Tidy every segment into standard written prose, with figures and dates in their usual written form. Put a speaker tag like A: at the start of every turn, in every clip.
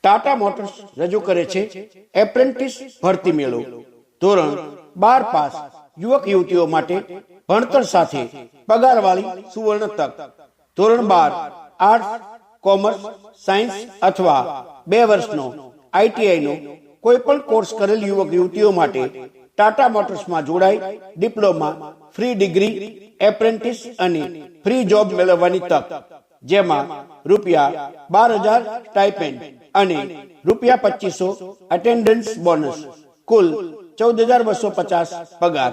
A: Tata motors રજૂ કરે છે એપ્રેન્ટિસ ભરતી મેળો. ધોરણ 12 પાસ યુવક યુવતીઓ માટે ભણતર સાથે પગારવાળી સુવર્ણ તક. ધોરણ 12 આર્ટ્સ, કોમર્સ, સાયન્સ અથવા 2 વર્ષનો ITI નો કોઈ પણ કોર્સ કરેલ યુવક યુવતીઓ માટે ટાટા મોટર્સમાં જોડાઈ ડિપ્લોમા, ફ્રી ડિગ્રી, એપ્રેન્ટિસ અને ફ્રી જોબ મેળવવાની તક, જેમાં ₹12,000 સ્ટાઇપેન્ડ અને ₹2,500 અટેન્ડન્સ બોનસ, કુલ 14,250 પગાર,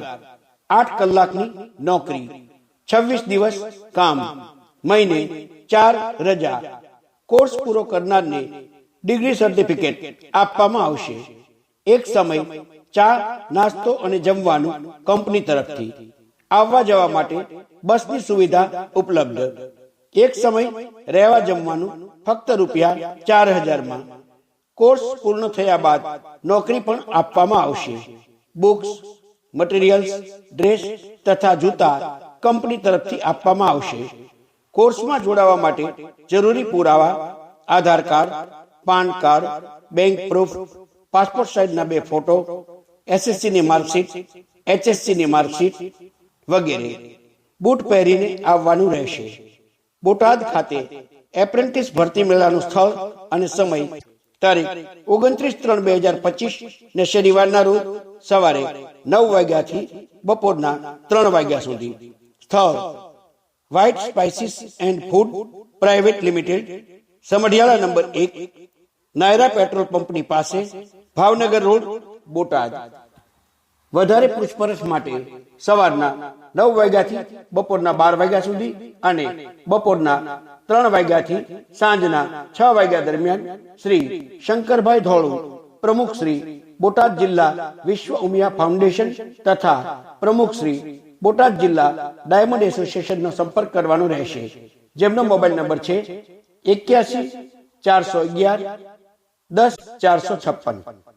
A: 8 કલાકની નોકરી, 26 દિવસ કામ, મહિને 4 રજા. કોર્સ પૂરો કરનારને ડિગ્રી સર્ટિફિકેટ આપવામાં આવશે. એક સમય ચા, નાસ્તો અને જમવાનું કંપની તરફથી. આવવા જવા માટે બસની સુવિધા ઉપલબ્ધ. એક સમય રહેવા જમવાનું ફક્ત ₹4,000. કોર્સ પૂર્ણ થયા બાદ નોકરી પણ આપવામાં આવશે. બુક્સ, મટીરિયલ્સ, ડ્રેસ તથા જૂતા કંપની તરફથી આપવામાં આવશે. કોર્સમાં જોડાવા માટે જરૂરી પુરાવા: Aadhaar card, PAN card, bank proof, passport સાઇઝના 2 ફોટો, SSC ની માર્કશીટ, HSC ની માર્કશીટ વગેરે. બૂટ પહેરીને આવવાનું રહેશે. બોટાદ ખાતે એપ્રેન્ટિસ ભરતી મેળાનું સ્થળ અને સમય: તારીખ 29/3/2025 ને શનિવારના રોજ સવારે 9 વાગ્યાથી બપોરના 3 વાગ્યા સુધી. સ્થળ: white spices and food private limited, Samadhiyala number 1, Naira petrol પંપની પાસે, ભાવનગર રોડ, બોટાદ. વધારે પૂછપરછ માટે સવારના 9 વાગ્યાથી બપોરના 12 વાગ્યા સુધી અને બપોરના 3 વાગ્યાથી સાંજના 6 વાગ્યા દરમિયાન શ્રી શંકરભાઈ ધોળુ, પ્રમુખ શ્રી બોટાદ જિલ્લા વિશ્વ ઉમિયા ફાઉન્ડેશન તથા પ્રમુખ શ્રી બોટાદ જિલ્લા ડાયમંડ એસોસિએશનનો સંપર્ક કરવાનો રહેશે, જેમનો મોબાઈલ નંબર છે 81 411 10 456.